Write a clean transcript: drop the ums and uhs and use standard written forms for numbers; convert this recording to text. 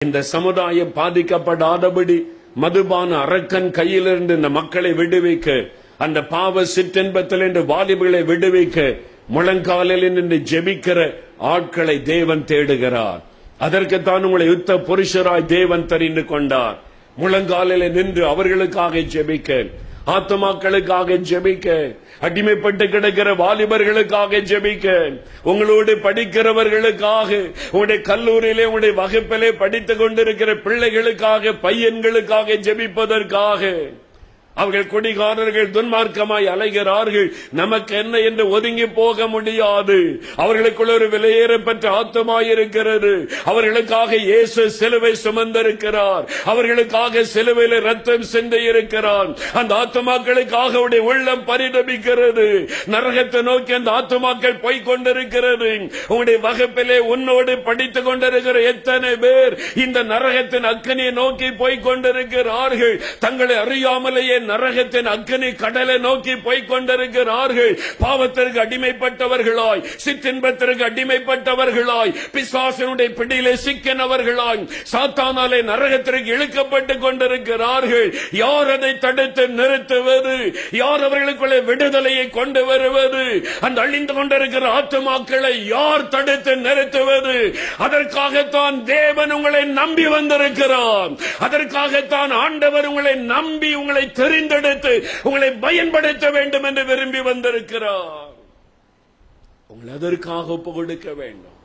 இந்த சமுதாயம் பாதிக்கப்படாதபடி மதுபான அரக்கன் கையிலிருந்து இந்த மக்களை விடுவிக்க, அந்த பாவ சிற்றின்பத்தில் என்று வாலிபர்களை விடுவிக்க முழங்காலில் நின்று ஜெபிக்கிற ஆட்களை தேவன் தேடுகிறார். அதற்குத்தான் உங்களை யுத்த புருஷராய் தேவன் தெரிந்து கொண்டார். முழங்காலில் நின்று அவர்களுக்காக ஜெபிக்க, ஆத்துமாக்களுக்காக ஜெபிக்க, அடிமைப்பட்டு கிடக்கிற வாலிபர்களுக்காக ஜெபிக்க, உங்களோடு படிக்கிறவர்களுக்காக, உங்களுடைய கல்லூரியிலே உங்களுடைய வகுப்பிலே படித்துக் கொண்டிருக்கிற பிள்ளைகளுக்காக, பையன்களுக்காக ஜெபிப்பதற்காக. அவர்கள் குடிகாரர்கள் துன்மார்க்கமாய் அலைகிறார்கள், நமக்கு என்ன என்று ஒதுங்கி போக முடியாது. அவர்களுக்குள்ள ஒரு விலையேறப்பட்ட ஆத்துமாய் இருக்கிறது. அவர்களுக்காக இயேசு சிலுவை சுமந்திருக்கிறார். அவர்களுக்காக சிலுவையில் ரத்தம் சிந்தி இருக்கிறார். அந்த ஆத்துமாக்களுக்காக அவருடைய உள்ளம் பரிதபிக்கிறது. நரகத்தை நோக்கி அந்த ஆத்துமாக்கள் போய் கொண்டிருக்கிறது. உங்களுடைய வகுப்பிலே உன்னோடு படித்துக் கொண்டிருக்கிற எத்தனை பேர் இந்த நரகத்தின் அக்கினியை நோக்கி போய் கொண்டிருக்கிறார்கள். தங்களை அறியாமலேயே நரகத்தின் அக்கினி கடலை நோக்கி போய் கொண்டிருக்கிறார்கள். பாவத்திற்கு அடிமைப்பட்டவர்களாய், சிற்றின்பத்திற்கு அடிமைப்பட்டவர்களாய், பிசாசனுடைய பிடியிலே சிக்கினவர்களாய், சாத்தானாலே நரகத்திற்கு இழுக்கப்பட்டுக் கொண்டிருக்கிறார்கள். யார் அதை தடுத்து நிறுத்துவது? யார் அவர்களுக்குள்ளே விடுதலையை கொண்டு வருவது? அந்த அழிந்து கொண்டிருக்கிற ஆத்துமாக்களை யார் தடுத்து நிறுத்துவது? அதற்காகத்தான் தேவன் உங்களை நம்பி வந்திருக்கிறார். அதற்காகத்தான் ஆண்டவர் உங்களை நம்பி உங்களை தெரிந்தெடுத்து உங்களை பயன்படுத்த வேண்டும் என்று விரும்பி வந்திருக்கிறார். உங்களை அதற்காக ஒப்பு கொடுக்க வேண்டும்.